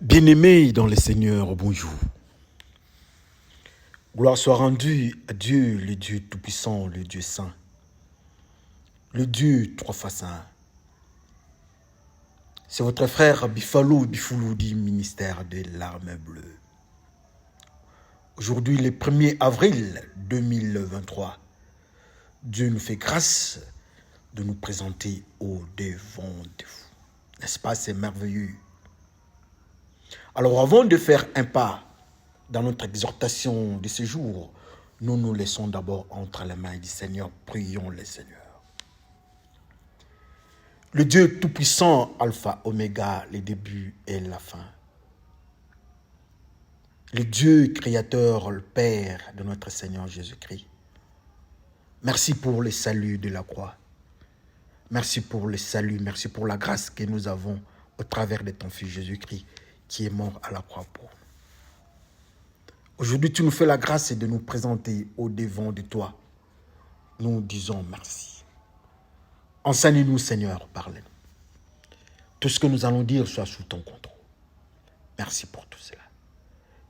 Bien-aimés dans le Seigneur, bonjour. Gloire soit rendue à Dieu, le Dieu Tout-Puissant, le Dieu Saint, le Dieu trois fois saint. C'est votre frère Bifalo Bifoulou du ministère de l'Armée Bleue. Aujourd'hui, le 1er avril 2023, Dieu nous fait grâce de nous présenter au devant de vous. N'est-ce pas, c'est merveilleux. Alors avant de faire un pas dans notre exhortation de ce jour, nous nous laissons d'abord entre les mains du Seigneur. Prions le Seigneur. Le Dieu Tout-Puissant, Alpha, Oméga, le début et la fin. Le Dieu Créateur, le Père de notre Seigneur Jésus-Christ. Merci pour le salut de la croix. Merci pour le salut, merci pour la grâce que nous avons au travers de ton Fils Jésus-Christ qui est mort à la croix pour nous. Aujourd'hui, tu nous fais la grâce de nous présenter au devant de toi. Nous disons merci. Enseigne-nous, Seigneur, parle-nous. Tout ce que nous allons dire soit sous ton contrôle. Merci pour tout cela.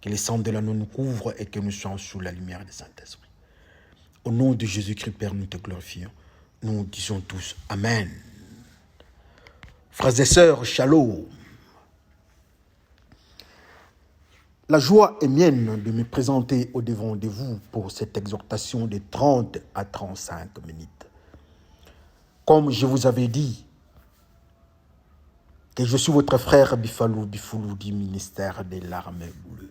Que les cendres de l'anneau nous couvrent et que nous soyons sous la lumière du Saint-Esprit. Au nom de Jésus-Christ, Père, nous te glorifions. Nous disons tous Amen. Frères et sœurs, shalom. La joie est mienne de me présenter au devant de vous pour cette exhortation de 30 à 35 minutes. Comme je vous avais dit, que je suis votre frère Bifalo Bifoulou du ministère de l'Armée Bleue.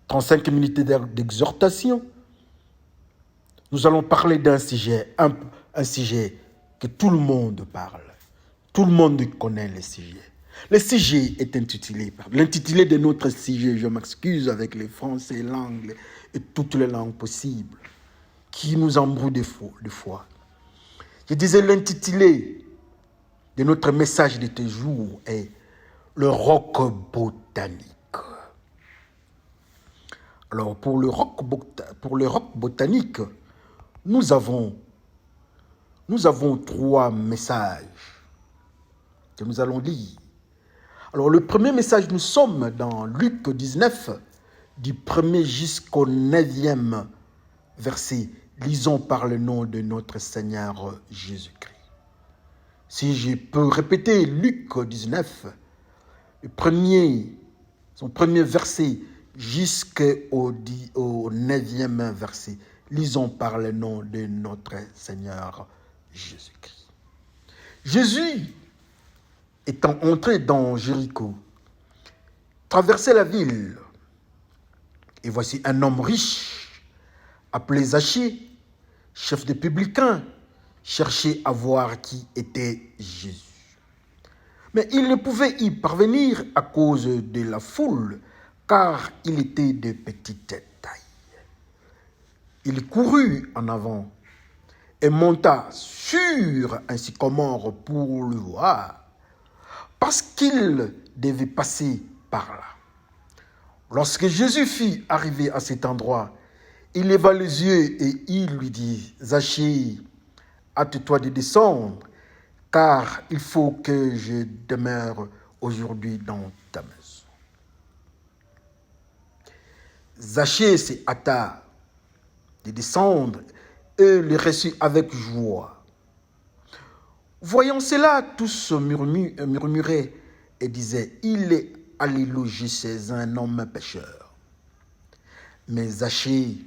35 minutes d'exhortation. Nous allons parler d'un sujet, un sujet que tout le monde parle. Tout le monde connaît le sujet. Le sujet est intitulé, l'intitulé de notre sujet, je m'excuse avec les français, l'anglais et toutes les langues possibles qui nous embrouillent des fois. Je disais l'intitulé de notre message de ce jour est le roc botanique. Alors pour le roc botanique, nous avons 3 messages que nous allons lire. Alors le premier message, nous sommes dans Luc 19, du 1er jusqu'au 9e verset. Lisons par le nom de notre Seigneur Jésus-Christ. Si je peux répéter Luc 19, son premier verset jusqu'au 9e verset. Lisons par le nom de notre Seigneur Jésus-Christ. Jésus, étant entré dans Jéricho, traversait la ville. Et voici un homme riche, appelé Zachée, chef des publicains, cherchait à voir qui était Jésus. Mais il ne pouvait y parvenir à cause de la foule, car il était de petite taille. Il courut en avant et monta sur un sycomore pour le voir, parce qu'il devait passer par là. Lorsque Jésus fut arrivé à cet endroit, il leva les yeux et il lui dit, « Zachée, hâte-toi de descendre, car il faut que je demeure aujourd'hui dans ta maison. » Zachée se hâta de descendre et le reçut avec joie. Voyant cela, tous murmuraient et disaient, « Il est allé loger chez un homme pécheur. » Mais Zachée,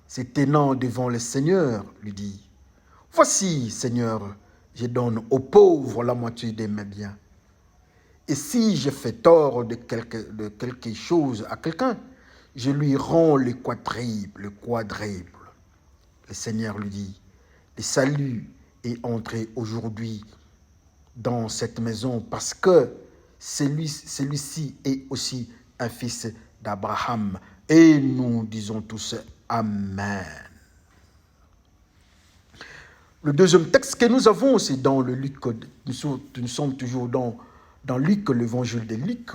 se tenant devant le Seigneur, lui dit, « Voici, Seigneur, je donne aux pauvres la moitié de mes biens. Et si je fais tort de quelque chose à quelqu'un, je lui rends le quadruple. Le Seigneur lui dit, « Le salut est entré aujourd'hui dans cette maison parce que celui-ci est aussi un fils d'Abraham. » Et nous disons tous Amen. Le deuxième texte que nous avons, c'est dans le Luc. Nous sommes toujours dans Luc, l'évangile de Luc,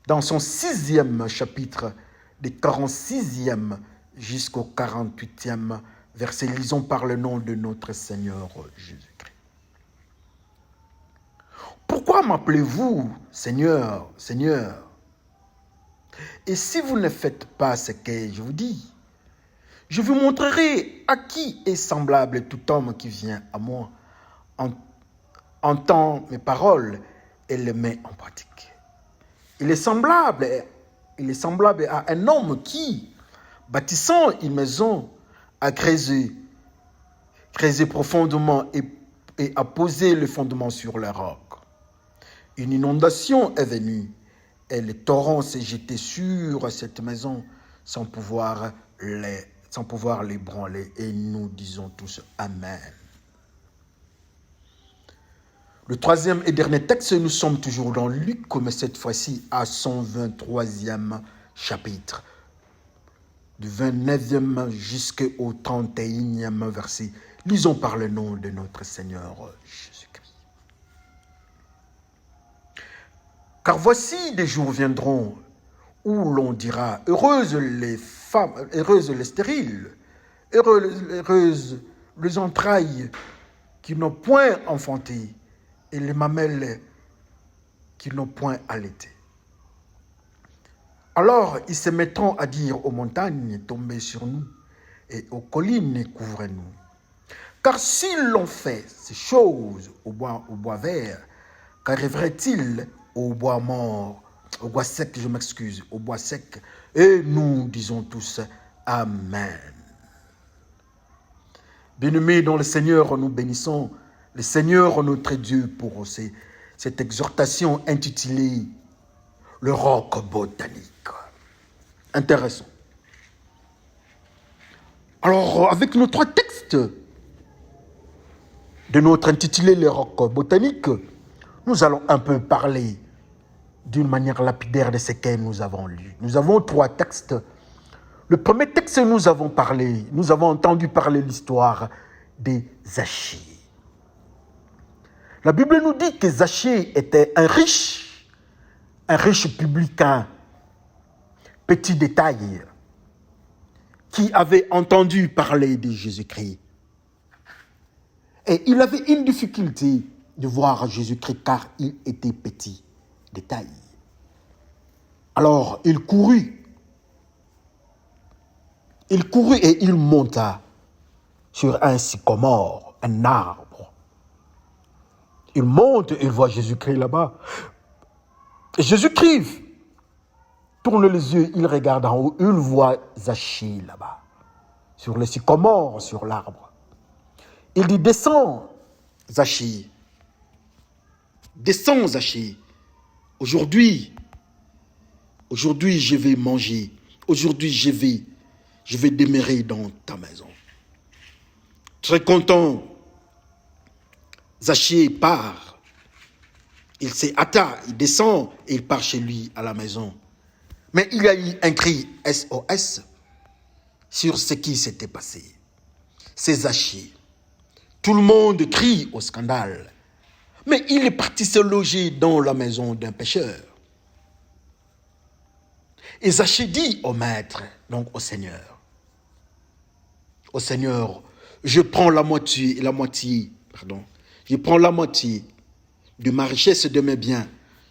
dans son 6e chapitre, des 46e jusqu'au 48e verset. Lisons par le nom de notre Seigneur Jésus-Christ. pourquoi m'appelez-vous Seigneur, Seigneur? Et si vous ne faites pas ce que je vous dis, je vous montrerai à qui est semblable tout homme qui vient à moi, entend mes paroles et les met en pratique. Il est semblable à un homme qui, bâtissant une maison, a creusé profondément et a posé le fondement sur les rocs. Une inondation est venue et le torrent s'est jeté sur cette maison sans pouvoir l'ébranler. Et nous disons tous Amen. Le troisième et dernier texte, nous sommes toujours dans Luc, mais cette fois-ci à 123e chapitre, du 29e jusqu'au 31e verset. Lisons par le nom de notre Seigneur Jésus-Christ. Car voici des jours viendront où l'on dira, heureuses les femmes, heureuses les stériles, heureuses les entrailles qui n'ont point enfanté, et les mamelles qui n'ont point allaité. Alors ils se mettront à dire aux montagnes, tombez sur nous, et aux collines, couvrez-nous. Car s'ils l'ont fait, ces choses au bois vert, qu'arriverait-il au bois mort, au bois sec, au bois sec? Et nous disons tous Amen. Bien-aimés dans le Seigneur, nous bénissons le Seigneur notre Dieu pour cette exhortation intitulée Le roc botanique. Intéressant. Alors, avec nos trois textes de notre intitulé Le roc botanique, nous allons un peu parler d'une manière lapidaire de ce que nous avons lu. Nous avons trois textes. Le premier texte, nous avons entendu parler de l'histoire de Zachée. La Bible nous dit que Zachée était un riche publicain, petit détail, qui avait entendu parler de Jésus-Christ. Et il avait une difficulté de voir Jésus-Christ car il était petit de taille. Alors il courut et il monta sur un sycomore, un arbre. Il monte et il voit Jésus-Christ là-bas. Et Jésus-Christ tourne les yeux, il regarde en haut, il voit Zachée là-bas, sur le sycomore, sur l'arbre. Il dit, descends, Zachée. Descends, Zachée. Aujourd'hui, je vais manger. Aujourd'hui, je vais demeurer dans ta maison. Très content, Zachée part. Il s'est hâta, il descend et il part chez lui à la maison. Mais il y a eu un cri SOS sur ce qui s'était passé. C'est Zachée. Tout le monde crie au scandale. Mais il est parti se loger dans la maison d'un pêcheur. Et Zachée dit au maître, donc au Seigneur, je prends la moitié de ma richesse et de mes biens,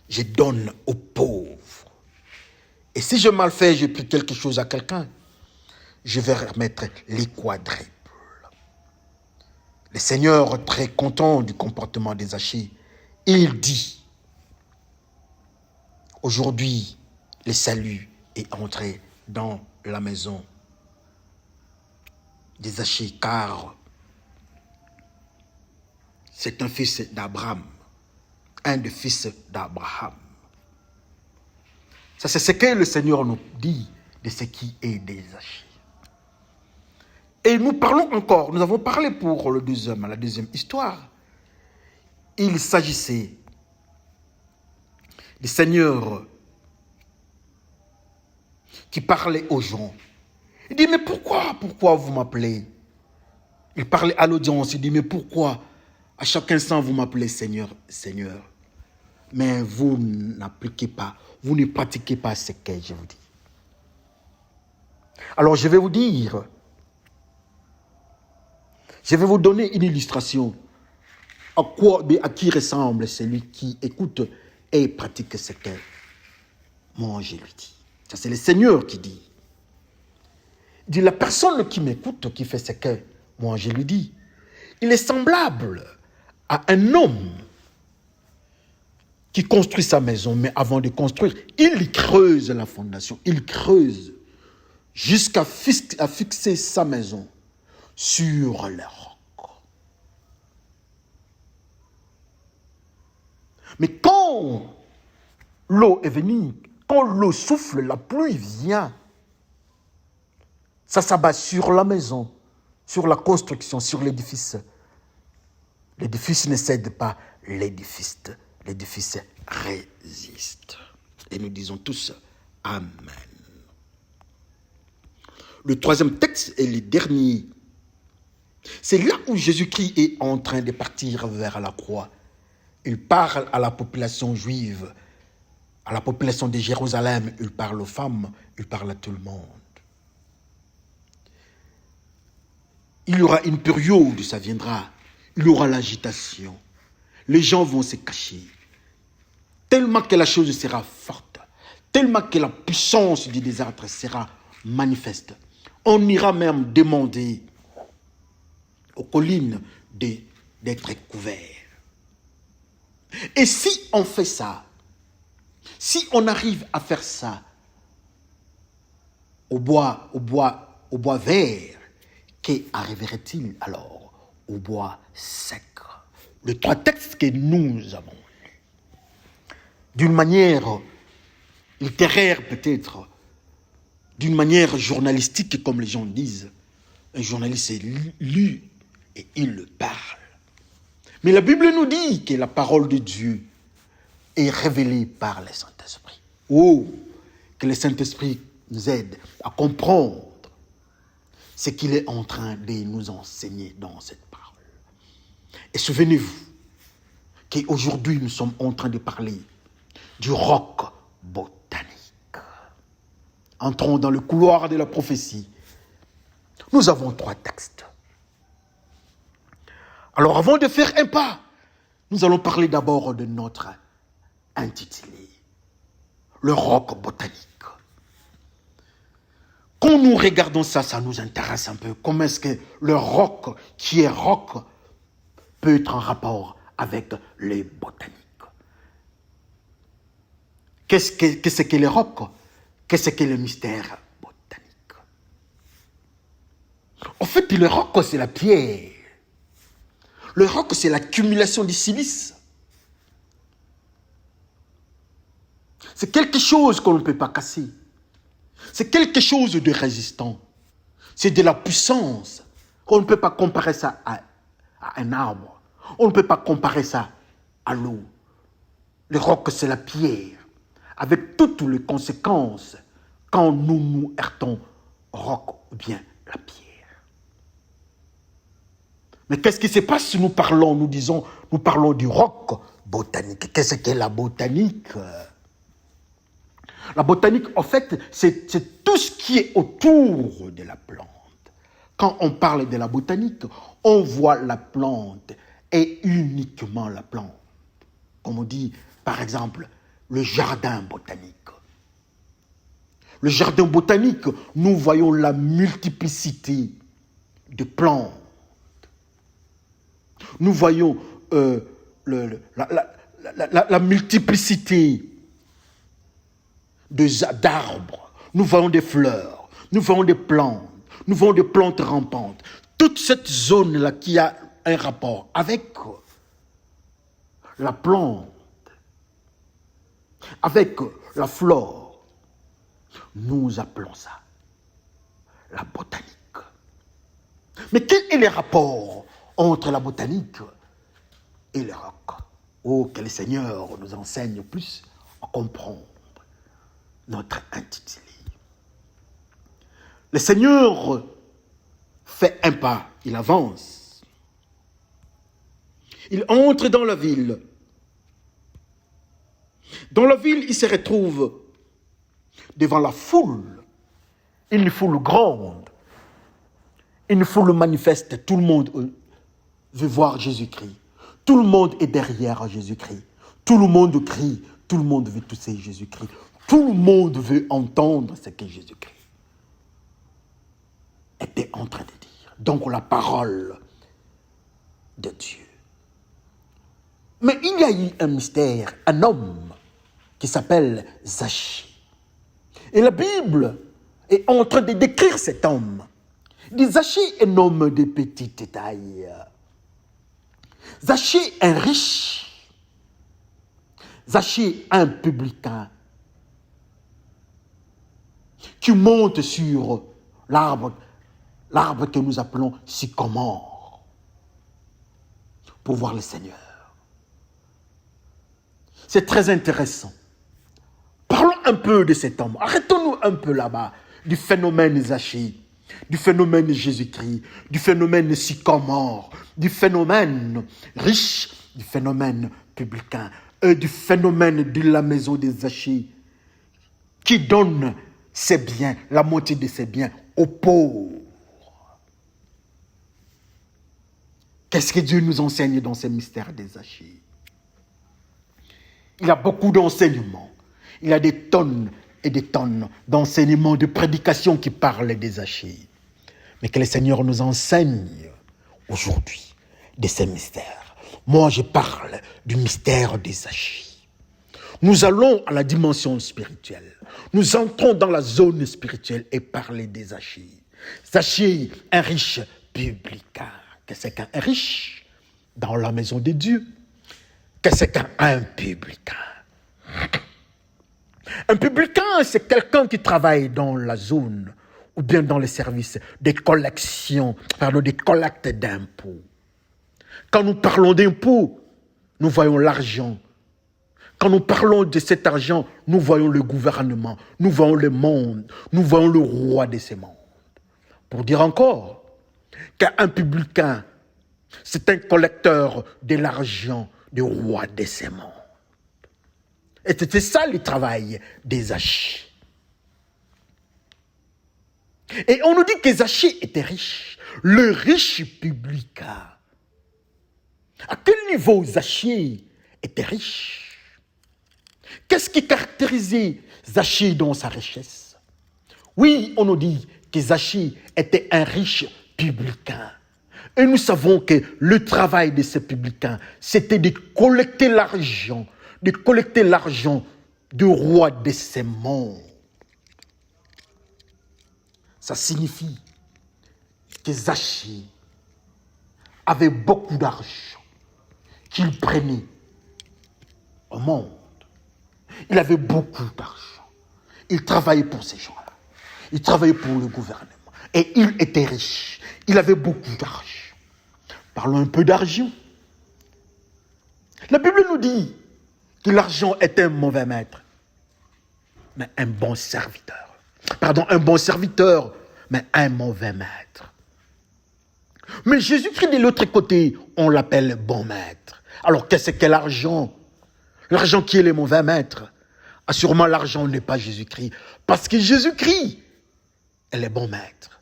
je donne aux pauvres. Et si je mal fais, j'ai pris quelque chose à quelqu'un, je vais remettre les quadruples. Le Seigneur, très content du comportement des Zachée, il dit, aujourd'hui, le salut est entré dans la maison des Zachée, car c'est un fils d'Abraham, un des fils d'Abraham. Ça, c'est ce que le Seigneur nous dit de ce qui est des Zachée. Et nous avons parlé pour la deuxième histoire. Il s'agissait du Seigneur qui parlait aux gens. Il dit, mais pourquoi vous m'appelez? Il parlait à l'audience, il dit, mais pourquoi à chaque instant vous m'appelez Seigneur, Seigneur? Mais vous n'appliquez pas, vous ne pratiquez pas ce que je vous dis. Alors je vais vous donner une illustration à qui ressemble celui qui écoute et pratique ce que moi je lui dis. Ça, c'est le Seigneur qui dit. Il dit, la personne qui m'écoute, qui fait ce que moi je lui dis, il est semblable à un homme qui construit sa maison, mais avant de construire, il creuse la fondation, il creuse jusqu'à fixer sa maison sur le roc. Mais quand l'eau est venue, quand l'eau souffle, la pluie vient, ça s'abat sur la maison, sur la construction, sur l'édifice. L'édifice ne cède pas, l'édifice résiste. Et nous disons tous Amen. Le troisième texte est le dernier. C'est là où Jésus-Christ est en train de partir vers la croix. Il parle à la population juive, à la population de Jérusalem, il parle aux femmes, il parle à tout le monde. Il y aura une période, ça viendra, il y aura l'agitation. Les gens vont se cacher. Tellement que la chose sera forte, tellement que la puissance du désastre sera manifeste. On ira même demander aux collines d'être couverts. Et si on fait ça, si on arrive à faire ça au bois vert, qu'arriverait-il alors au bois sec? Les trois textes que nous avons lus, d'une manière littéraire peut-être, d'une manière journalistique comme les gens disent, un journaliste est lu et il le parle. Mais la Bible nous dit que la parole de Dieu est révélée par le Saint-Esprit. Oh, que le Saint-Esprit nous aide à comprendre ce qu'il est en train de nous enseigner dans cette parole. Et souvenez-vous qu'aujourd'hui nous sommes en train de parler du roc botanique. Entrons dans le couloir de la prophétie. Nous avons trois textes. Alors avant de faire un pas, nous allons parler d'abord de notre intitulé, le roc botanique. Quand nous regardons ça, ça nous intéresse un peu. Comment est-ce que le roc, qui est roc, peut être en rapport avec les botaniques? Qu'est-ce que les rocs? Qu'est-ce que le mystère botanique? En fait, le roc, c'est la pierre. Le roc, c'est l'accumulation du silice. C'est quelque chose qu'on ne peut pas casser. C'est quelque chose de résistant. C'est de la puissance. On ne peut pas comparer ça à un arbre. On ne peut pas comparer ça à l'eau. Le roc, c'est la pierre. Avec toutes les conséquences quand nous nous heurtons au roc ou bien la pierre. Mais qu'est-ce qui se passe si nous parlons du roc botanique? Qu'est-ce que la botanique? La botanique, en fait, c'est tout ce qui est autour de la plante. Quand on parle de la botanique, on voit la plante et uniquement la plante. Comme on dit, par exemple, le jardin botanique. Le jardin botanique, nous voyons la multiplicité de plantes. Nous voyons la multiplicité d'arbres. Nous voyons des fleurs. Nous voyons des plantes. Nous voyons des plantes rampantes. Toute cette zone-là qui a un rapport avec la plante, avec la flore, nous appelons ça la botanique. Mais quel est le rapport entre la botanique et le roc? Oh, que le Seigneur nous enseigne plus à comprendre notre intitulé. Le Seigneur fait un pas, il avance. Il entre dans la ville. Dans la ville, il se retrouve devant la foule. Une foule grande. Une foule manifeste. Tout le monde veut voir Jésus-Christ. Tout le monde est derrière Jésus-Christ. Tout le monde crie. Tout le monde veut tousser Jésus-Christ. Tout le monde veut entendre ce que Jésus-Christ était en train de dire. Donc la parole de Dieu. Mais il y a eu un mystère, un homme qui s'appelle Zachée. Et la Bible est en train de décrire cet homme. Il dit Zachée est un homme de petite taille. Zachée est riche. Zachée est un publicain qui monte sur l'arbre que nous appelons sycomore pour voir le Seigneur. C'est très intéressant. Parlons un peu de cet homme. Arrêtons-nous un peu là-bas du phénomène Zachée, du phénomène Jésus-Christ, du phénomène sycomore, du phénomène riche, du phénomène publicain, du phénomène de la maison de Zachée qui donne ses biens, la moitié de ses biens aux pauvres. Qu'est-ce que Dieu nous enseigne dans ces mystères des Zachée? Il y a beaucoup d'enseignements. Il y a des tonnes et des tonnes d'enseignements, de prédications qui parlent des Zachée. Mais que le Seigneur nous enseigne aujourd'hui de ces mystères. Moi, je parle du mystère des Zachée. Nous allons à la dimension spirituelle. Nous entrons dans la zone spirituelle et parler des Zachée. Zachée, un riche publicain. Qu'est-ce qu'un riche dans la maison de Dieu? Qu'est-ce qu'un publicain? Un publicain, c'est quelqu'un qui travaille dans la zone ou bien dans les services des collections, des collectes d'impôts. Quand nous parlons d'impôts, nous voyons l'argent. Quand nous parlons de cet argent, nous voyons le gouvernement, nous voyons le monde, nous voyons le roi de ce monde. Pour dire encore qu'un publicain, c'est un collecteur de l'argent du roi de ce monde. Et c'était ça le travail des Zachée. Et on nous dit que Zachée était riche, le riche publicain. À quel niveau Zachée était riche? Qu'est-ce qui caractérisait Zachée dans sa richesse? Oui, on nous dit que Zachée était un riche publicain. Et nous savons que le travail de ce publicain, c'était de collecter l'argent du roi de ce monde. Ça signifie que Zachée avait beaucoup d'argent qu'il prenait au monde. Il avait beaucoup d'argent. Il travaillait pour ces gens-là. Il travaillait pour le gouvernement. Et il était riche. Il avait beaucoup d'argent. Parlons un peu d'argent. La Bible nous dit que l'argent est un mauvais maître, mais un bon serviteur. Un bon serviteur, mais un mauvais maître. Mais Jésus-Christ de l'autre côté, on l'appelle bon maître. Alors qu'est-ce que l'argent? L'argent qui est le mauvais maître. Assurément, l'argent n'est pas Jésus-Christ. Parce que Jésus-Christ est le bon maître.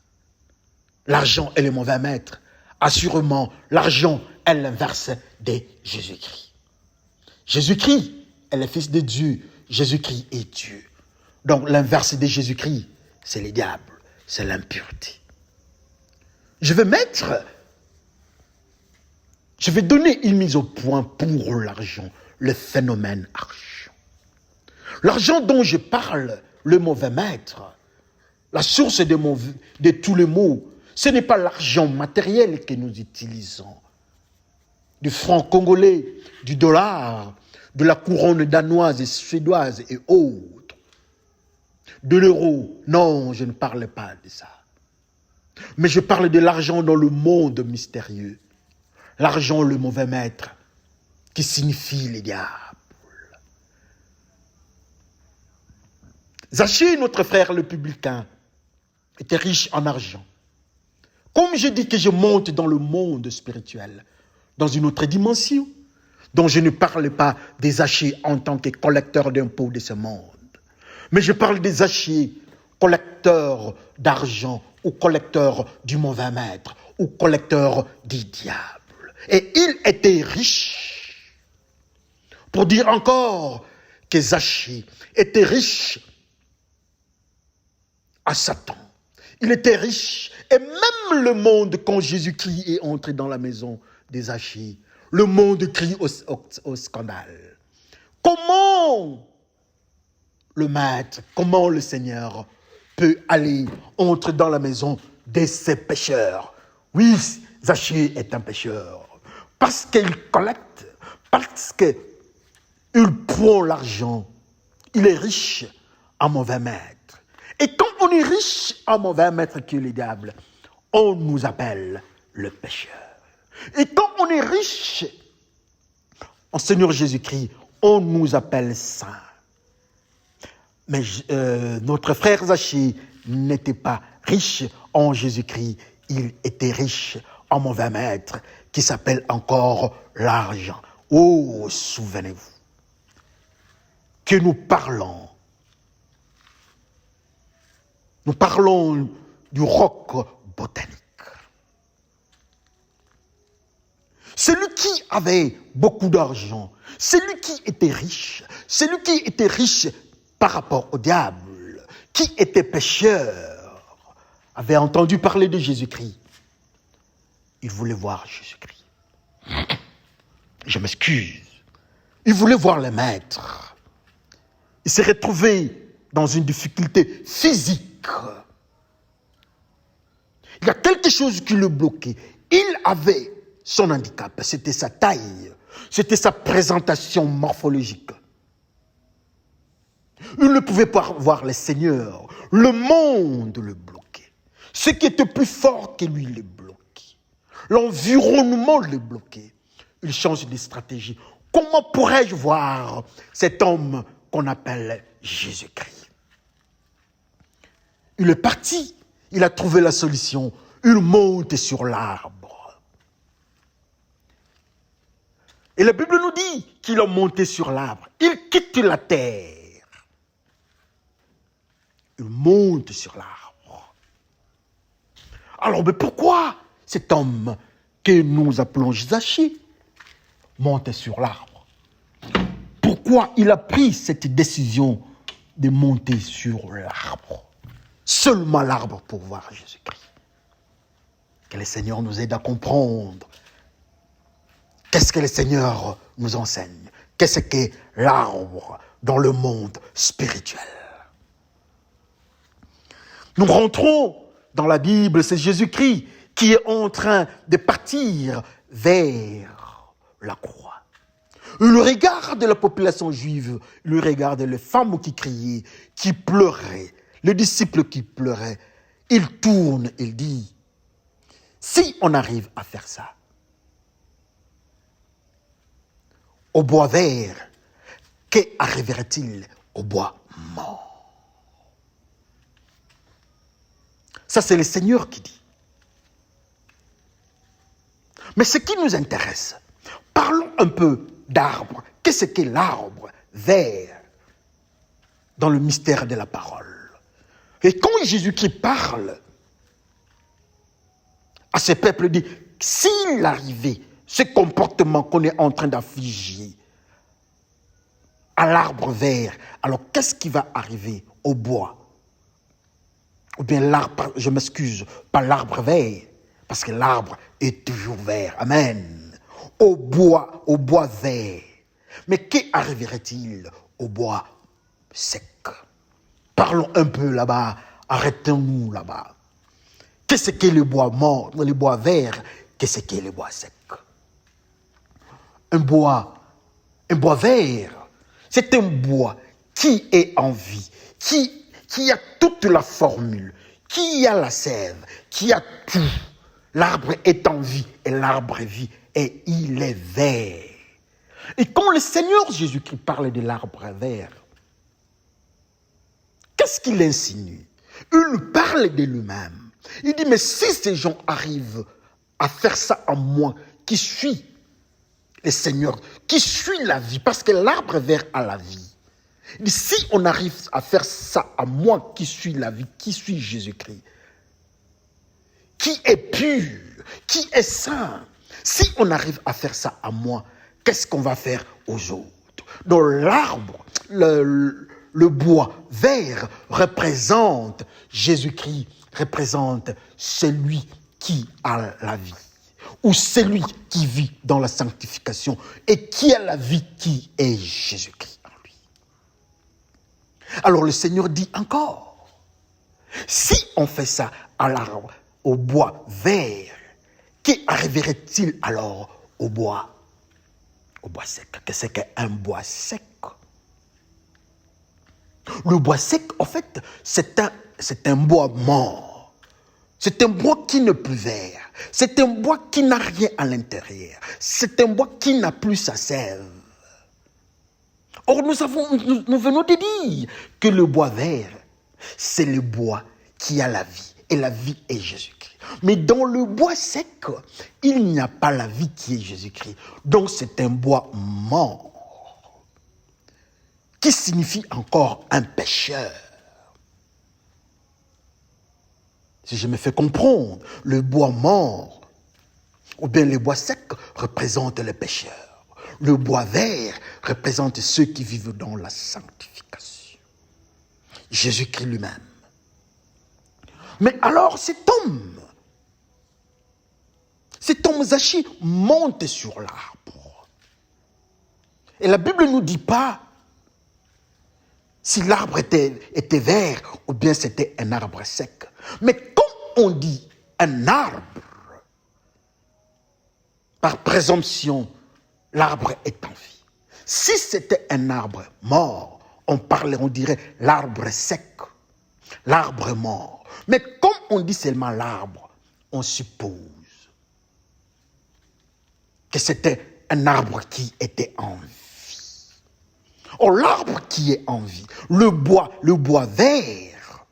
L'argent est le mauvais maître. Assurément, l'argent est l'inverse de Jésus-Christ. Jésus-Christ est le Fils de Dieu. Jésus-Christ est Dieu. Donc, l'inverse de Jésus-Christ, c'est le diable, c'est l'impureté. Je vais donner une mise au point pour l'argent, le phénomène argent. L'argent dont je parle, le mauvais maître, la source de tous les maux, ce n'est pas l'argent matériel que nous utilisons. Du franc congolais, du dollar, de la couronne danoise et suédoise et autres. De l'euro. Non, je ne parle pas de ça. Mais je parle de l'argent dans le monde mystérieux. L'argent, le mauvais maître, qui signifie le diable. Zachée, notre frère le publicain, était riche en argent. Comme je dis que je monte dans le monde spirituel, dans une autre dimension, dont je ne parle pas des Zachée en tant que collecteur d'impôts de ce monde, mais je parle des Zachée, collecteurs d'argent, ou collecteurs du mauvais maître, ou collecteurs du diable. Et il était riche. Pour dire encore que Zachée était riche à Satan. Il était riche. Et même le monde, quand Jésus-Christ est entré dans la maison de Zachée, le monde crie au scandale. Comment le maître, comment le Seigneur peut aller entrer dans la maison de ces pécheurs? Oui, Zachée est un pécheur. Parce qu'il collecte, parce qu'il prend l'argent, il est riche en mauvais maître. Et quand on est riche en mauvais maître qui est le diable, on nous appelle le pécheur. Et quand on est riche en Seigneur Jésus-Christ, on nous appelle saint. Mais notre frère Zachée n'était pas riche en Jésus-Christ, il était riche en mauvais maître qui s'appelle encore l'argent. Oh, souvenez-vous que nous parlons du roc botanique. Celui qui avait beaucoup d'argent, celui qui était riche par rapport au diable, qui était pécheur, avait entendu parler de Jésus-Christ. Il voulait voir Jésus-Christ. Je m'excuse. Il voulait voir le maître. Il s'est retrouvé dans une difficulté physique. Il y a quelque chose qui le bloquait. Il avait son handicap, c'était sa taille, c'était sa présentation morphologique. Il ne pouvait pas voir le Seigneur. Le monde le bloquait. Ce qui était plus fort que lui le bloquait. L'environnement le bloquait. Il change de stratégie. Comment pourrais-je voir cet homme qu'on appelle Jésus-Christ? Il est parti. Il a trouvé la solution. Il monte sur l'arbre. Et la Bible nous dit qu'il a monté sur l'arbre. Il quitte la terre. Il monte sur l'arbre. Alors, mais pourquoi cet homme que nous appelons Zachée monte sur l'arbre? Pourquoi il a pris cette décision de monter sur l'arbre? Seulement l'arbre pour voir Jésus-Christ. Que le Seigneur nous aide à comprendre. Qu'est-ce que le Seigneur nous enseigne? Qu'est-ce qu'est l'arbre dans le monde spirituel? Nous rentrons dans la Bible, c'est Jésus-Christ qui est en train de partir vers la croix. Il regarde la population juive, il regarde les femmes qui criaient, qui pleuraient, les disciples qui pleuraient. Il tourne, il dit, si on arrive à faire ça, au bois vert, qu'arriverait-il au bois mort? Ça, c'est le Seigneur qui dit. Mais ce qui nous intéresse, parlons un peu d'arbre. Qu'est-ce qu'est l'arbre vert dans le mystère de la parole? Et quand Jésus-Christ parle à ce peuple, il dit, s'il arrivait ce comportement qu'on est en train d'affliger à l'arbre vert, alors qu'est-ce qui va arriver au bois? Ou bien l'arbre, je m'excuse, pas l'arbre vert, parce que l'arbre est toujours vert. Amen. Au bois vert. Mais qu'arriverait-il au bois sec? Parlons un peu là-bas, arrêtons-nous là-bas. Qu'est-ce qu'est le bois mort, le bois vert? Qu'est-ce qu'est le bois sec? Un bois vert, c'est un bois qui est en vie, qui a toute la formule, qui a la sève, qui a tout. L'arbre est en vie et l'arbre vit et il est vert. Et quand le Seigneur Jésus-Christ parle de l'arbre vert, qu'est-ce qu'il insinue? Il parle de lui-même. Il dit, mais si ces gens arrivent à faire ça en moi, qui suis le Seigneur, qui suis la vie, parce que l'arbre vert a la vie. Il dit, si on arrive à faire ça à moi, qui suis la vie, qui suis Jésus-Christ, qui est pur, qui est saint, Si on arrive à faire ça à moi, qu'est-ce qu'on va faire aux autres? Donc l'arbre, le bois vert représente Jésus-Christ, représente celui qui a la vie, ou celui qui vit dans la sanctification et qui a la vie qui est Jésus-Christ en lui. Alors le Seigneur dit encore, si on fait ça à l'arbre, au bois vert, qu'arriverait-il alors au bois sec? Qu'est-ce qu'un bois sec? Le bois sec, en fait, c'est un bois mort. C'est un bois qui n'est plus vert. C'est un bois qui n'a rien à l'intérieur. C'est un bois qui n'a plus sa sève. Or, nous venons de dire que le bois vert, c'est le bois qui a la vie. Et la vie est Jésus-Christ. Mais dans le bois sec, il n'y a pas la vie qui est Jésus-Christ. Donc c'est un bois mort, qui signifie encore un pécheur. Si je me fais comprendre, le bois mort, ou bien le bois sec, représente les pécheurs. Le bois vert représente ceux qui vivent dans la sanctification. Jésus-Christ lui-même. Mais alors cet homme Zachi monte sur l'arbre. Et la Bible ne nous dit pas si l'arbre était vert ou bien c'était un arbre sec. Mais comme on dit un arbre, par présomption, l'arbre est en vie. Si c'était un arbre mort, on dirait l'arbre sec, l'arbre mort. Mais comme on dit seulement l'arbre, on suppose que c'était un arbre qui était en vie. Or, l'arbre qui est en vie, le bois vert,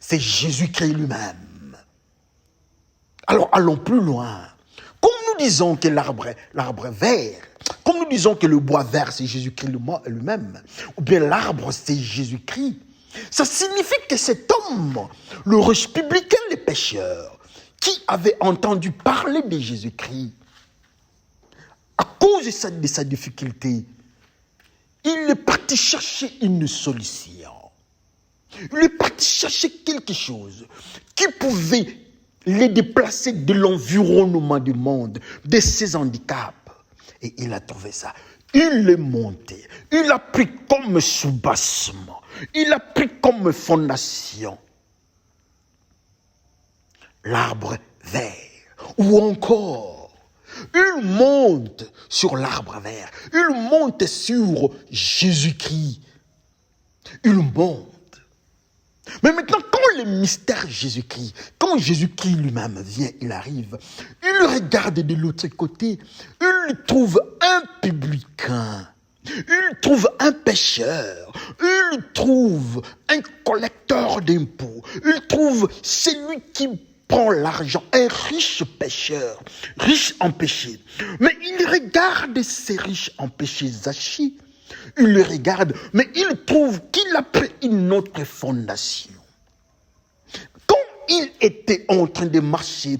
c'est Jésus-Christ lui-même. Alors, allons plus loin. Comme nous disons que l'arbre vert, comme nous disons que le bois vert, c'est Jésus-Christ lui-même, ou bien l'arbre, c'est Jésus-Christ, ça signifie que cet homme, le riche publicain, les pécheurs, qui avait entendu parler de Jésus-Christ, à cause de sa difficulté, il est parti chercher une solution. Il est parti chercher quelque chose qui pouvait les déplacer de l'environnement du monde, de ses handicaps. Et il a trouvé ça. Il est monté. Il a pris comme soubassement. Il a pris comme fondation l'arbre vert. Ou encore, il monte sur l'arbre vert. Il monte sur Jésus-Christ. Il monte. Mais maintenant, quand le mystère Jésus-Christ, quand Jésus-Christ lui-même vient, il arrive, il regarde de l'autre côté, il trouve un publicain, il trouve un pécheur, il trouve un collecteur d'impôts, il trouve celui qui prend l'argent, un riche pécheur, riche en péché. Mais il regarde ces riches en péché, Zachi, il le regarde, mais il trouve qu'il a pris une autre fondation. Quand il était en train de marcher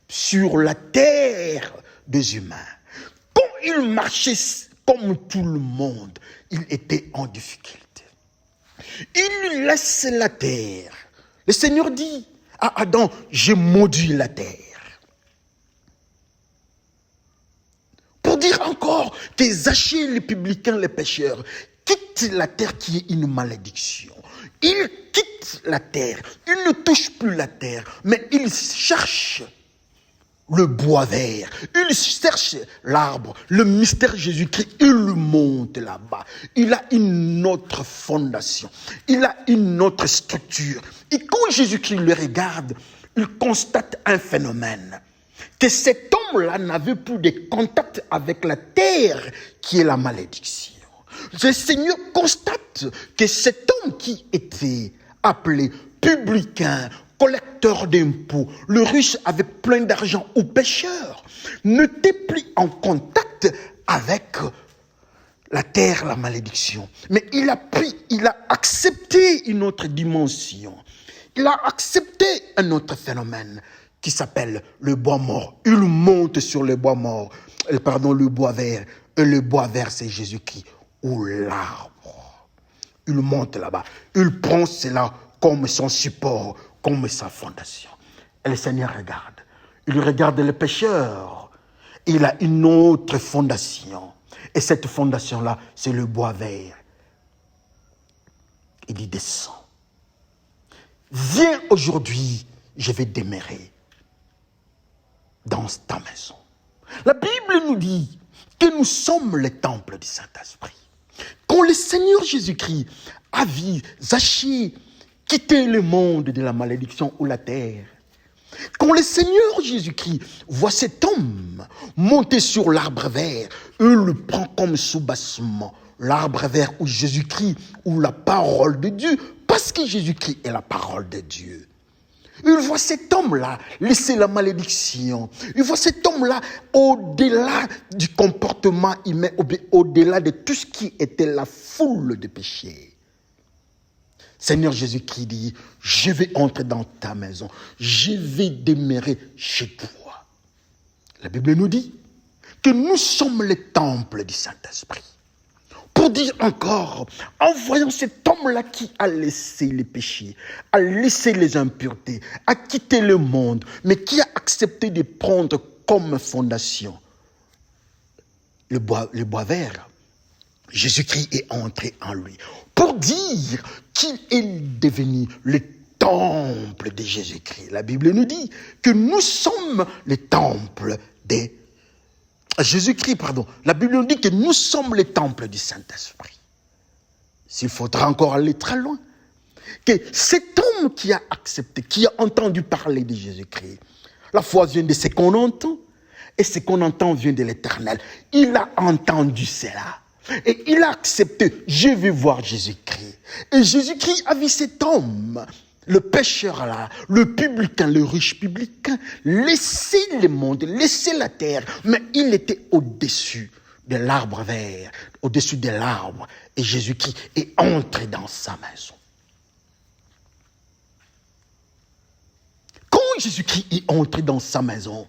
sur la terre des humains, quand il marchait comme tout le monde, il était en difficulté. Il laisse la terre. Le Seigneur dit à Adam, j'ai maudit la terre. Pour dire encore que Zaché, les publicains, les pécheurs, quittent la terre qui est une malédiction. Ils quittent la terre. Ils ne touchent plus la terre, mais ils cherchent le bois vert. Ils cherchent l'arbre, le mystère Jésus-Christ. Il monte là-bas. Il a une autre fondation. Il a une autre structure. Et quand Jésus-Christ le regarde, il constate un phénomène. Que cet homme-là n'avait plus de contact avec la terre qui est la malédiction. Le Seigneur constate que cet homme qui était appelé publicain, collecteur d'impôts, le riche avec plein d'argent ou pécheur, n'était plus en contact avec la terre, la malédiction. Mais il a accepté une autre dimension. Il a accepté un autre phénomène qui s'appelle le bois mort. Il monte sur le bois mort, le bois vert. Et le bois vert, c'est Jésus-Christ, ou l'arbre. Il monte là-bas. Il prend cela comme son support, comme sa fondation. Et le Seigneur regarde. Il regarde le pécheur. Il a une autre fondation. Et cette fondation-là, c'est le bois vert. Il dit, descends. Viens aujourd'hui, je vais demeurer dans ta maison. La Bible nous dit que nous sommes le temple du Saint-Esprit. Quand le Seigneur Jésus-Christ a vu Zaché quitter le monde de la malédiction ou la terre, quand le Seigneur Jésus-Christ voit cet homme monter sur l'arbre vert, il le prend comme soubassement. L'arbre vert ou Jésus-Christ ou la parole de Dieu, parce que Jésus-Christ est la parole de Dieu. Il voit cet homme-là laisser la malédiction. Il voit cet homme-là au-delà du comportement humain, au-delà de tout ce qui était la foule de péchés. Seigneur Jésus-Christ dit, je vais entrer dans ta maison. Je vais demeurer chez toi. La Bible nous dit que nous sommes le temple du Saint-Esprit. Pour dire encore, en voyant cet homme-là qui a laissé les péchés, a laissé les impuretés, a quitté le monde, mais qui a accepté de prendre comme fondation le bois vert, Jésus-Christ est entré en lui. Pour dire qu'il est devenu le temple de Jésus-Christ. La Bible nous dit que nous sommes le temple de Jésus-Christ, La Bible nous dit que nous sommes le temple du Saint-Esprit. S'il faudra encore aller très loin, que cet homme qui a accepté, qui a entendu parler de Jésus-Christ, la foi vient de ce qu'on entend, et ce qu'on entend vient de l'Éternel. Il a entendu cela, et il a accepté, je vais voir Jésus-Christ. Et Jésus-Christ a vu cet homme, le pécheur là, le publicain, le riche publicain, laisser le monde, laisser la terre, mais il était au-dessus de l'arbre vert, au-dessus de l'arbre, et Jésus-Christ est entré dans sa maison. Quand Jésus-Christ est entré dans sa maison,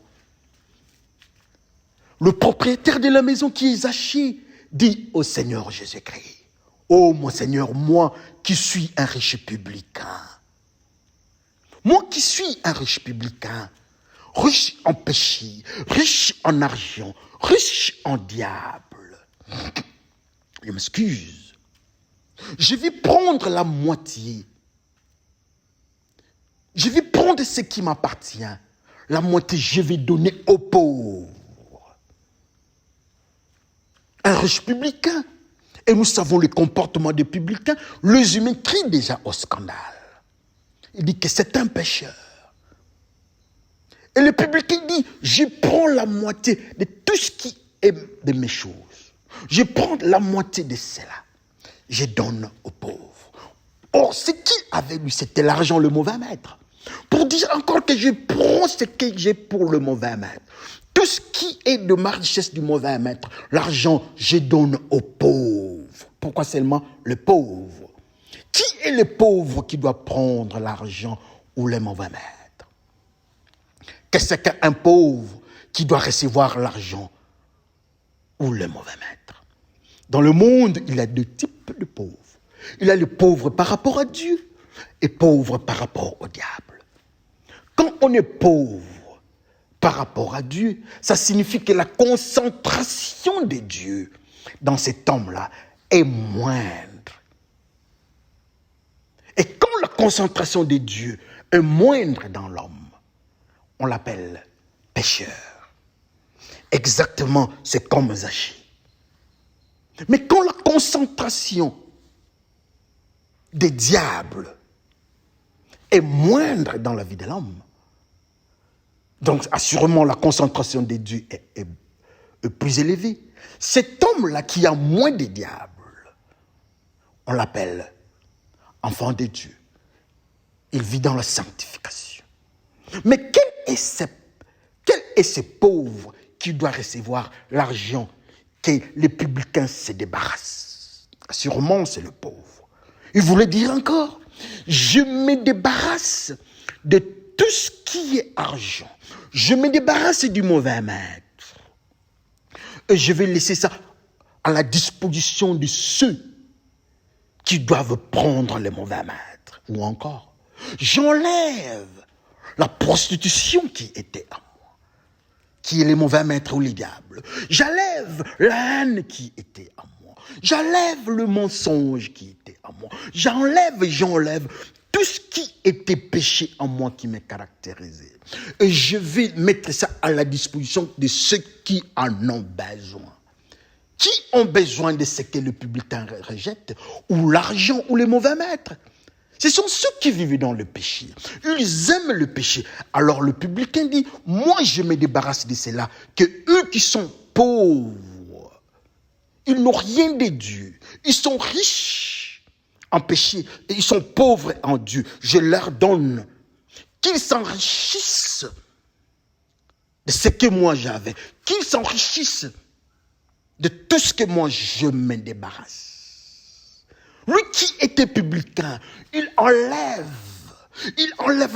le propriétaire de la maison qui est Zaché dit au Seigneur Jésus-Christ, « Oh mon Seigneur, moi qui suis un riche publicain, moi qui suis un riche publicain, riche en péché, riche en argent, riche en diable. Je m'excuse. Je vais prendre la moitié. Je vais prendre ce qui m'appartient. La moitié, je vais donner aux pauvres. » Un riche publicain. Et nous savons le comportement des publicains. Les humains crient déjà au scandale. Il dit que c'est un pécheur. Et le publicain dit, je prends la moitié de tout ce qui est de mes choses. Je prends la moitié de cela. Je donne aux pauvres. Or, ce qu'il avait lui, c'était l'argent, le mauvais maître. Pour dire encore que je prends ce que j'ai pour le mauvais maître. Tout ce qui est de ma richesse du mauvais maître, l'argent, je donne aux pauvres. Pourquoi seulement le pauvre? Qui est le pauvre qui doit prendre l'argent ou le mauvais maître? Qu'est-ce qu'un pauvre qui doit recevoir l'argent ou le mauvais maître? Dans le monde, il y a deux types de pauvres. Il y a le pauvre par rapport à Dieu et pauvre par rapport au diable. Quand on est pauvre par rapport à Dieu, ça signifie que la concentration de Dieu dans cet homme-là est moindre. Et quand la concentration de Dieu est moindre dans l'homme, on l'appelle pécheur. Exactement, c'est comme Zaché. Mais quand la concentration des diables est moindre dans la vie de l'homme, donc assurément la concentration de Dieu est plus élevée. Cet homme-là qui a moins de diables, on l'appelle enfant de Dieu. Il vit dans la sanctification. Mais quel est ce pauvre qui doit recevoir l'argent que les publicains se débarrassent? Sûrement, c'est le pauvre. Il voulait dire encore, je me débarrasse de tout ce qui est argent, je me débarrasse du mauvais maître. Et je vais laisser ça à la disposition de ceux qui doivent prendre les mauvais maîtres. Ou encore, j'enlève la prostitution qui était à moi, qui est les mauvais maîtres ou les diables. J'enlève la haine qui était à moi. J'enlève le mensonge qui était à moi. J'enlève tout ce qui était péché en moi qui me caractérisait. Et je vais mettre ça à la disposition de ceux qui en ont besoin. Qui ont besoin de ce que le publicain rejette, ou l'argent, ou les mauvais maîtres. Ce sont ceux qui vivent dans le péché. Ils aiment le péché. Alors le publicain dit, moi je me débarrasse de cela, que eux qui sont pauvres, ils n'ont rien de Dieu. Ils sont riches en péché et ils sont pauvres en Dieu. Je leur donne qu'ils s'enrichissent de ce que moi j'avais, qu'ils s'enrichissent de tout ce que moi je me débarrasse. Lui qui était publicain, il enlève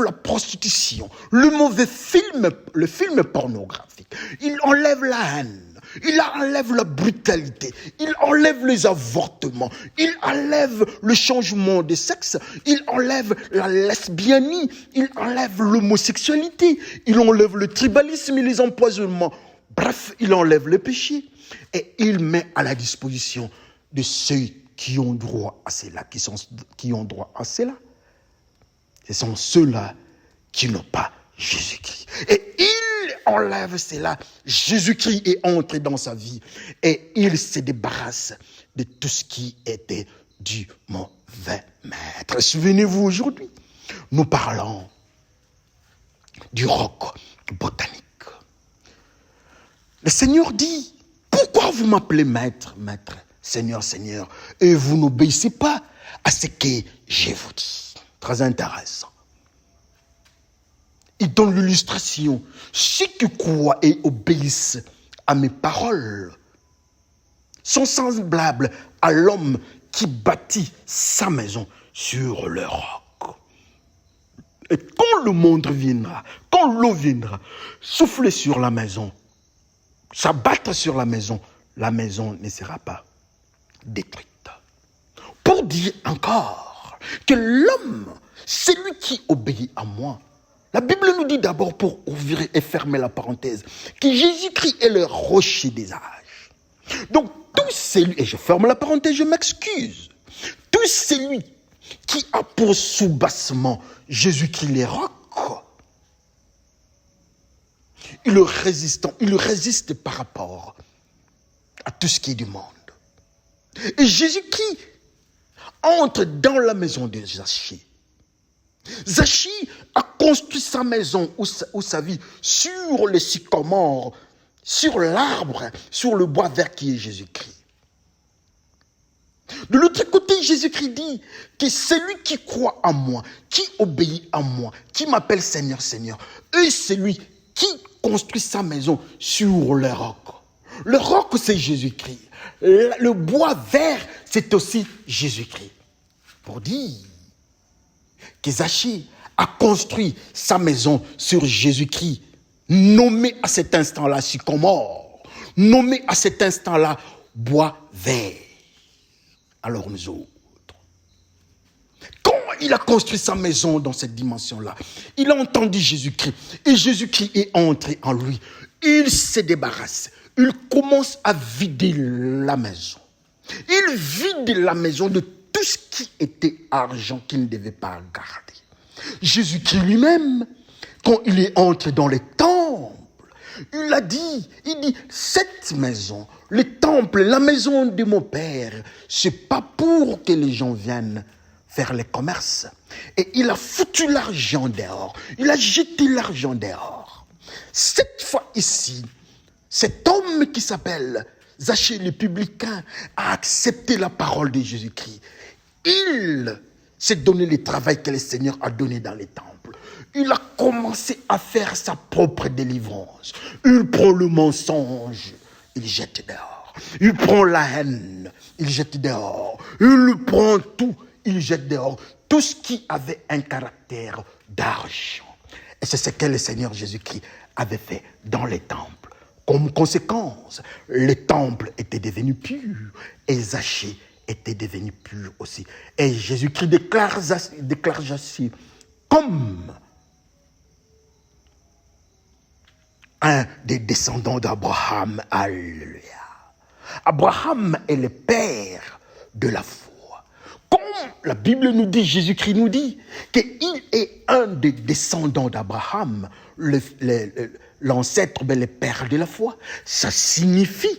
la prostitution, le mauvais film, le film pornographique. Il enlève la haine, il enlève la brutalité, il enlève les avortements, il enlève le changement de sexe, il enlève la lesbianie, il enlève l'homosexualité, il enlève le tribalisme et les empoisonnements. Bref, il enlève le péché et il met à la disposition de ceux qui ont droit à cela, qui ont droit à cela. Ce sont ceux-là qui n'ont pas Jésus-Christ. Et il enlève cela. Jésus-Christ est entré dans sa vie et il se débarrasse de tout ce qui était du mauvais maître. Souvenez-vous, aujourd'hui, nous parlons du roc botanique. Le Seigneur dit, pourquoi vous m'appelez maître, maître, Seigneur, Seigneur, et vous n'obéissez pas à ce que je vous dis? Très intéressant. Il donne l'illustration. Ceux qui croient et obéissent à mes paroles sont semblables à l'homme qui bâtit sa maison sur le roc. Et quand le monde viendra, quand l'eau viendra, souffler sur la maison, s'abattre sur la maison ne sera pas détruite. Pour dire encore que l'homme, c'est lui qui obéit à moi. La Bible nous dit d'abord, pour ouvrir et fermer la parenthèse, que Jésus-Christ est le rocher des âges. Donc, tout celui, et je ferme la parenthèse, je m'excuse, tout celui qui a pour soubassement Jésus-Christ les rocs, il résiste par rapport à tout ce qui est du monde. Et Jésus-Christ entre dans la maison de Zachée. Zachée a construit sa maison ou sa vie sur le sycomore, sur l'arbre, sur le bois vert qui est Jésus-Christ. De l'autre côté, Jésus-Christ dit que celui qui croit en moi, qui obéit à moi, qui m'appelle Seigneur, Seigneur, et celui qui construit sa maison sur le roc. Le roc, c'est Jésus-Christ. Le bois vert, c'est aussi Jésus-Christ. Pour dire que Zachée a construit sa maison sur Jésus-Christ, nommé à cet instant-là sycomore, nommé à cet instant-là bois vert. Alors nous autres, quand il a construit sa maison dans cette dimension-là, il a entendu Jésus-Christ et Jésus-Christ est entré en lui. Il se débarrasse, il commence à vider la maison. Il vide la maison de tout ce qui était argent qu'il ne devait pas garder. Jésus-Christ lui-même, quand il est entré dans les temples, il dit, cette maison, le temple, la maison de mon père, c'est pas pour que les gens viennent faire les commerces. Et il a foutu l'argent dehors. Il a jeté l'argent dehors. Cette fois ici, cet homme qui s'appelle Zachée le publicain a accepté la parole de Jésus-Christ. Il s'est donné le travail que le Seigneur a donné dans les temples. Il a commencé à faire sa propre délivrance. Il prend le mensonge, il jette dehors. Il prend la haine, il jette dehors. Il prend tout, il jette dehors. Tout ce qui avait un caractère d'argent. Et c'est ce que le Seigneur Jésus-Christ avait fait dans les temples. Comme conséquence, le temple était devenu pur et Zachée était devenu pur aussi. Et Jésus-Christ déclare Zachée comme un des descendants d'Abraham. Alléluia. Abraham est le père de la foi. Comme la Bible nous dit, Jésus-Christ nous dit qu'il est un des descendants d'Abraham, l'ancêtre, le père de la foi. Ça signifie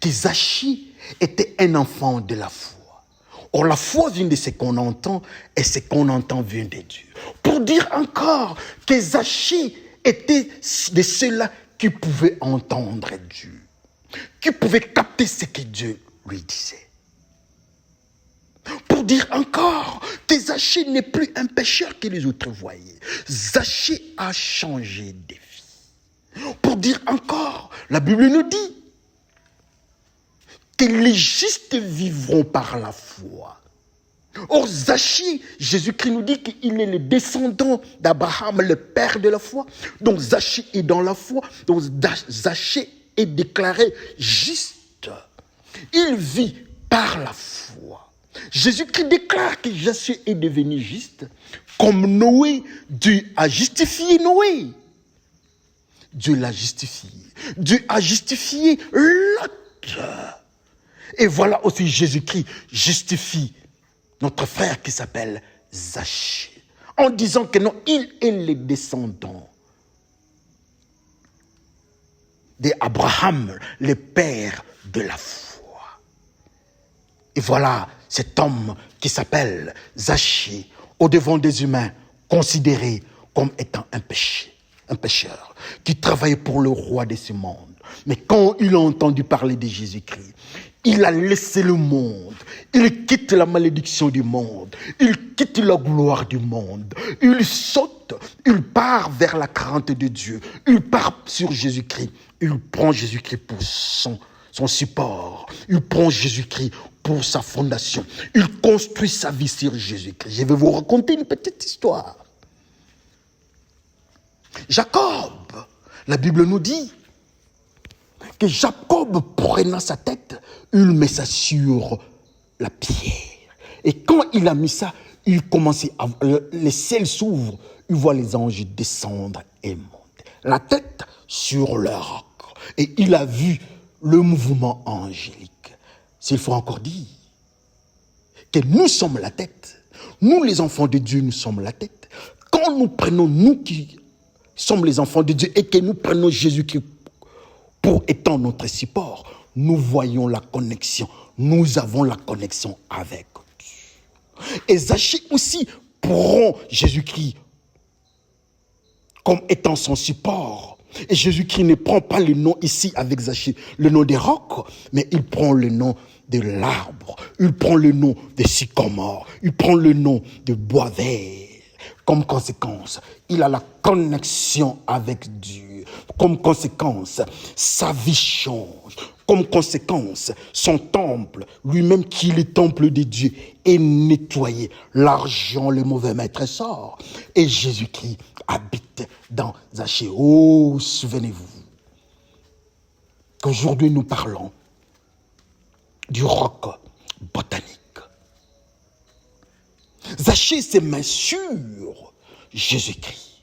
que Zachée était un enfant de la foi. Or, la foi vient de ce qu'on entend, et ce qu'on entend vient de Dieu. Pour dire encore que Zachée était de ceux-là qui pouvaient entendre Dieu, qui pouvaient capter ce que Dieu lui disait. Pour dire encore que Zachée n'est plus un pécheur que les autres voyaient. Zachée a changé de vie. Pour dire encore, la Bible nous dit que les justes vivront par la foi. Or, Zachée, Jésus-Christ nous dit qu'il est le descendant d'Abraham, le père de la foi. Donc, Zachée est dans la foi. Donc, Zachée est déclaré juste. Il vit par la foi. Jésus-Christ déclare que Zachée est devenu juste. Comme Noé, Dieu a justifié Noé. Dieu l'a justifié. Dieu a justifié Lot. Et voilà aussi Jésus-Christ justifie notre frère qui s'appelle Zachée, en disant que non, il est le descendant d'Abraham, le père de la foi. Et voilà cet homme qui s'appelle Zachée, au devant des humains, considéré comme étant un pécheur, qui travaillait pour le roi de ce monde. Mais quand il a entendu parler de Jésus-Christ, il a laissé le monde, il quitte la malédiction du monde, il quitte la gloire du monde, il saute, il part vers la crainte de Dieu, il part sur Jésus-Christ, il prend Jésus-Christ pour son support, il prend Jésus-Christ pour sa fondation, il construit sa vie sur Jésus-Christ. Je vais vous raconter une petite histoire. Jacob, la Bible nous dit que Jacob, prenant sa tête, il met ça sur la pierre. Et quand il a mis ça, il commençait les ciels s'ouvrent, il voit les anges descendre et monter. La tête sur le roc. Et il a vu le mouvement angélique. S'il faut encore dire que nous sommes la tête, nous les enfants de Dieu, nous sommes la tête. Quand nous prenons, nous qui sommes les enfants de Dieu, et que nous prenons Jésus-Christ pour étant notre support, nous voyons la connexion. Nous avons la connexion avec Dieu. Et Zachée aussi prend Jésus-Christ comme étant son support. Et Jésus-Christ ne prend pas le nom ici avec Zachée, le nom des rocs, mais il prend le nom de l'arbre. Il prend le nom de sycomore. Il prend le nom de bois vert. Comme conséquence, il a la connexion avec Dieu. Comme conséquence, sa vie change. Comme conséquence, son temple, lui-même qui est le temple de Dieu, est nettoyé. L'argent, le mauvais maître sort. Et Jésus-Christ habite dans Zachée. Oh, souvenez-vous qu'aujourd'hui nous parlons du roc botanique. Zachée se met sur Jésus-Christ.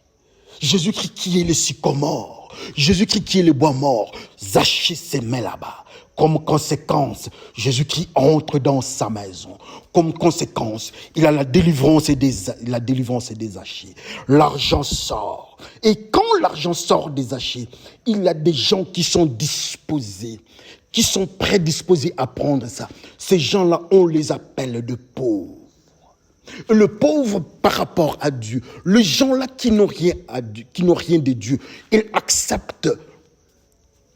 Jésus-Christ qui est le sycomore. Jésus-Christ qui est le bois mort. Zachée se met là-bas. Comme conséquence, Jésus-Christ entre dans sa maison. Comme conséquence, il a la délivrance des Zachée. L'argent sort. Et quand l'argent sort des Zachée, il y a des gens qui sont disposés, qui sont prédisposés à prendre ça. Ces gens-là, on les appelle de pauvres. Le pauvre par rapport à Dieu, les gens-là qui n'ont rien de Dieu, ils acceptent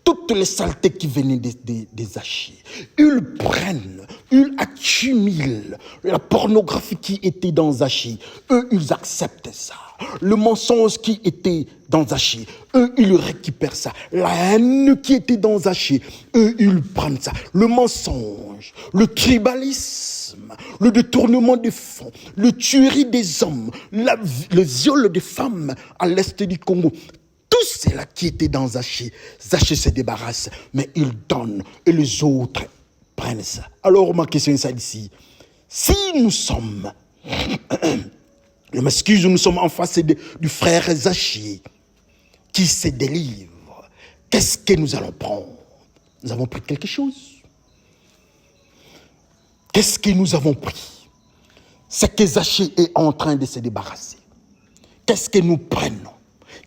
toutes les saletés qui venaient des Zachée. Ils prennent, ils accumulent la pornographie qui était dans Zachée. Eux, ils acceptent ça. Le mensonge qui était dans Zachée, eux, ils récupèrent ça. La haine qui était dans Zachée, eux, ils prennent ça. Le mensonge, le tribalisme, le détournement des fonds, le tuerie des hommes, le viol des femmes à l'est du Congo. Tout cela qui était dans Zachée, Zachée se débarrasse, mais il donne et les autres prennent ça. Alors ma question est celle-ci. Si nous sommes, je m'excuse, nous sommes en face du frère Zachée qui se délivre, qu'est-ce que nous allons prendre? Nous avons pris quelque chose. Qu'est-ce que nous avons pris? C'est que Zachée est en train de se débarrasser. Qu'est-ce que nous prenons?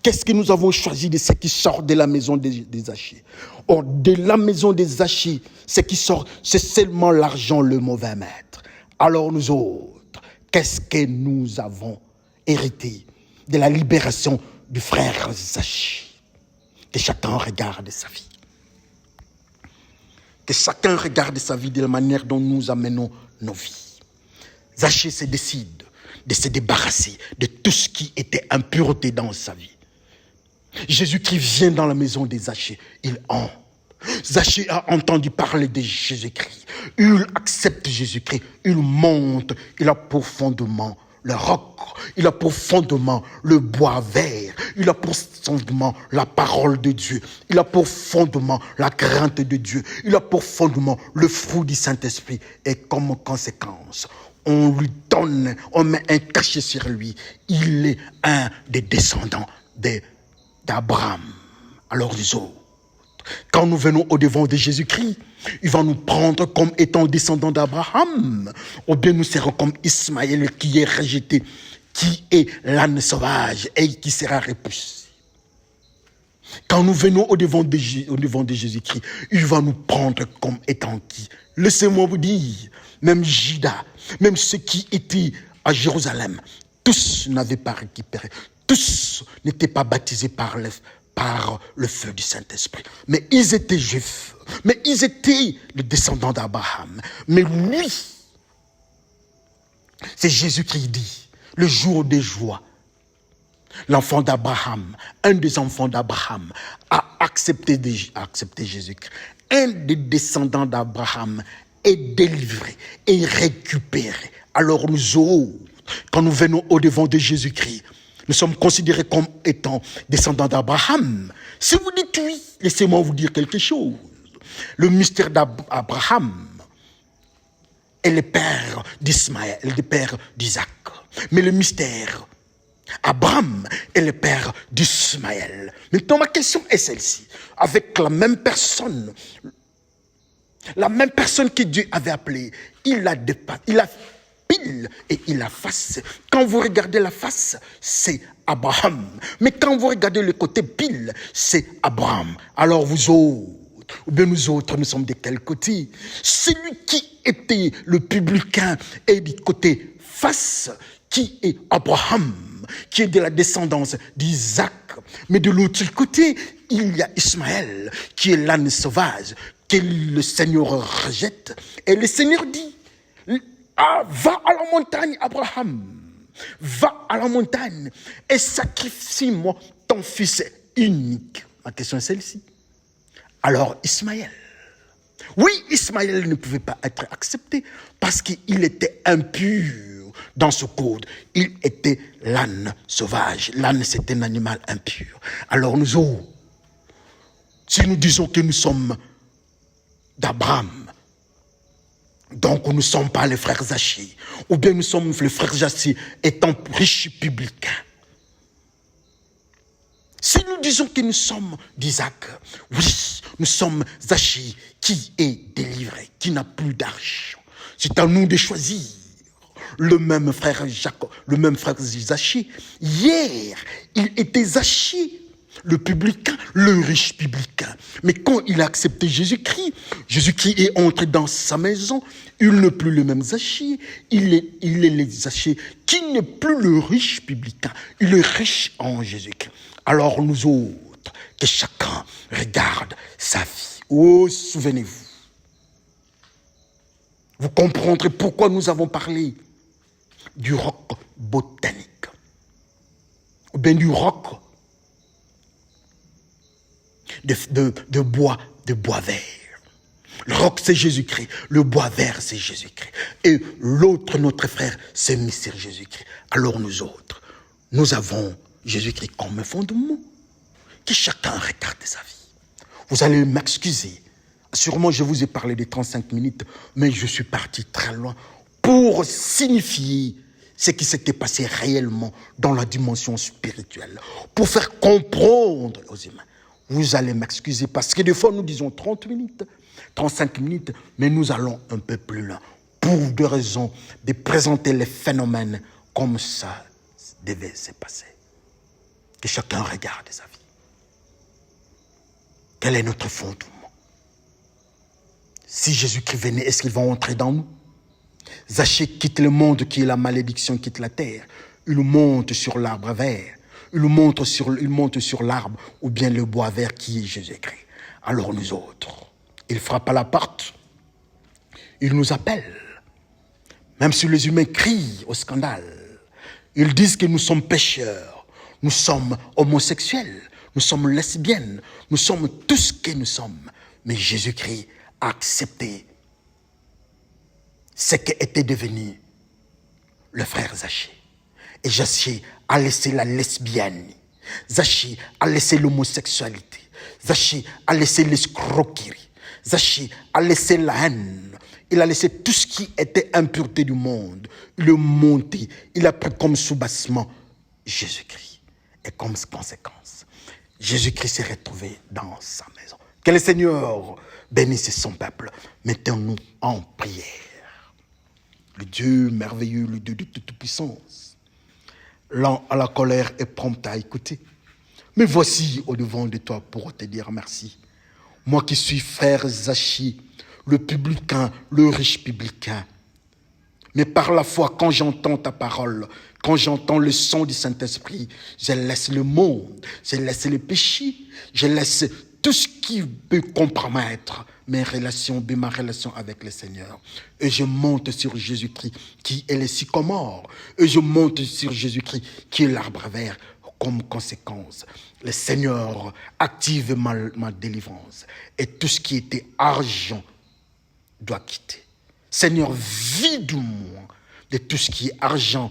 Qu'est-ce que nous avons choisi de ce qui sort de la maison des Zachée? Or, de la maison des Zachée, ce qui sort, c'est seulement l'argent, le mauvais maître. Alors nous autres, qu'est-ce que nous avons hérité de la libération du frère Zachée? Que chacun regarde sa vie. Que chacun regarde sa vie de la manière dont nous amenons nos vies. Zachée se décide de se débarrasser de tout ce qui était impureté dans sa vie. Jésus-Christ vient dans la maison des Zachée. Il entre. Zachée a entendu parler de Jésus-Christ. Il accepte Jésus-Christ. Il monte. Il a profondément le roc. Il a profondément le bois vert. Il a profondément la parole de Dieu. Il a profondément la crainte de Dieu. Il a profondément le fruit du Saint-Esprit. Et comme conséquence, on lui donne, on met un cachet sur lui. Il est un des descendants d'Abraham. Alors les autres, quand nous venons au devant de Jésus-Christ, il va nous prendre comme étant descendants d'Abraham, ou bien nous serons comme Ismaël qui est rejeté, qui est l'âne sauvage et qui sera repoussé. Quand nous venons au devant de Jésus-Christ, il va nous prendre comme étant qui? Laissez-moi vous dire, même Judas, même ceux qui étaient à Jérusalem, tous n'avaient pas récupéré. Tous n'étaient pas baptisés par le feu du Saint-Esprit. Mais ils étaient juifs. Mais ils étaient les descendants d'Abraham. Mais lui, c'est Jésus qui dit, le jour des joies, l'enfant d'Abraham, un des enfants d'Abraham, a accepté Jésus-Christ. Un des descendants d'Abraham est délivré et récupéré. Alors nous autres, quand nous venons au devant de Jésus-Christ, nous sommes considérés comme étant descendants d'Abraham. Si vous dites oui, laissez-moi vous dire quelque chose. Le mystère d'Abraham est le père d'Ismaël, le père d'Isaac. Mais le mystère, Abraham est le père d'Ismaël. Maintenant, ma question est celle-ci. Avec la même personne que Dieu avait appelée, il a pile et il a face. Quand vous regardez la face, c'est Abraham. Mais quand vous regardez le côté pile, c'est Abraham. Alors vous autres, ou bien nous autres, nous sommes de quel côté? Celui qui était le publicain est du côté face, qui est Abraham, qui est de la descendance d'Isaac. Mais de l'autre côté, il y a Ismaël, qui est l'âne sauvage, que le Seigneur rejette. Et le Seigneur dit, va à la montagne, Abraham. Va à la montagne et sacrifie-moi ton fils unique. Ma question est celle-ci. Alors Ismaël. Oui, Ismaël ne pouvait pas être accepté parce qu'il était impur dans ce code. Il était l'âne sauvage. L'âne, c'est un animal impur. Alors nous autres, si nous disons que nous sommes d'Abraham, donc nous ne sommes pas les frères Zachée, ou bien nous sommes les frères Zachée étant riches publicains. Si nous disons que nous sommes d'Isaac, oui, nous sommes Zachée qui est délivré, qui n'a plus d'argent. C'est à nous de choisir le même frère Jacob, le même frère Zachée. Hier, il était Zachée, le publicain, le riche publicain. Mais quand il a accepté Jésus-Christ, Jésus-Christ est entré dans sa maison, il n'est plus le même Zachée, il est le Zachée qui n'est plus le riche publicain, il est riche en Jésus-Christ. Alors nous autres, que chacun regarde sa vie. Oh, souvenez-vous. Vous comprendrez pourquoi nous avons parlé du roc botanique. ou bien du roc de bois vert. Le roc, c'est Jésus-Christ. Le bois vert, c'est Jésus-Christ. Et l'autre, notre frère, c'est Mystère Jésus-Christ. Alors nous autres, nous avons Jésus-Christ comme fondement. Que chacun regarde sa vie. Vous allez m'excuser. Sûrement, je vous ai parlé des 35 minutes, mais je suis parti très loin pour signifier ce qui s'était passé réellement dans la dimension spirituelle. Pour faire comprendre aux humains. Vous allez m'excuser parce que des fois, nous disons 30 minutes, 35 minutes, mais nous allons un peu plus loin. Pour deux raisons, de présenter les phénomènes comme ça devait se passer. Que chacun regarde sa vie. Quel est notre fondement? Si Jésus-Christ venait, est-ce qu'il va entrer dans nous? Zaché quitte le monde qui est la malédiction, quitte la terre. Il monte sur l'arbre vert. Il monte sur l'arbre ou bien le bois vert qui est Jésus-Christ. Alors nous autres, il frappe à la porte. Il nous appelle. Même si les humains crient au scandale. Ils disent que nous sommes pécheurs. Nous sommes homosexuels. Nous sommes lesbiennes, nous sommes tout ce que nous sommes. Mais Jésus-Christ a accepté ce qu'était devenu le frère Zaché. Et Zaché a laissé la lesbienne. Zaché a laissé l'homosexualité. Zaché a laissé l'escroquerie. Zaché a laissé la haine. Il a laissé tout ce qui était impureté du monde. Il est monté. Il a pris comme soubassement Jésus-Christ. Et comme conséquence, Jésus-Christ s'est retrouvé dans sa maison. Que le Seigneur bénisse son peuple. Mettons-nous en prière. Le Dieu merveilleux, le Dieu de toute puissance, lent à la colère et prompt à écouter. Mais voici au-devant de toi pour te dire merci. Moi qui suis frère Zaché, le publicain, le riche publicain. Mais par la foi, quand j'entends ta parole, quand j'entends le son du Saint-Esprit, je laisse le monde, je laisse le péché, je laisse tout ce qui peut compromettre ma relation avec le Seigneur. Et je monte sur Jésus-Christ qui est le sycomore. Et je monte sur Jésus-Christ qui est l'arbre vert. Comme conséquence, le Seigneur active ma délivrance. Et tout ce qui était argent doit quitter. Seigneur, vide-moi de tout ce qui est argent.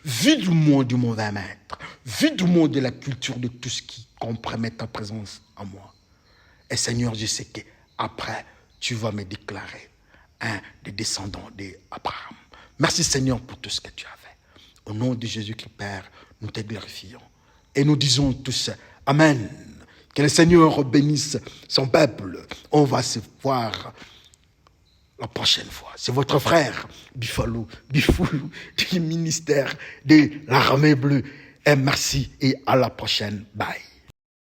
Vide-moi du mauvais maître. Vide-moi de la culture de tout ce qui compromet ta présence en moi. Et Seigneur, je sais qu'après, tu vas me déclarer un des descendants d'Abraham. Merci Seigneur pour tout ce que tu as fait. Au nom de Jésus-Christ, Père, nous te glorifions. Et nous disons tous Amen. Que le Seigneur bénisse son peuple. On va se voir la prochaine fois. C'est votre frère Bifou du ministère de l'Armée Bleue. Et merci et à la prochaine. Bye.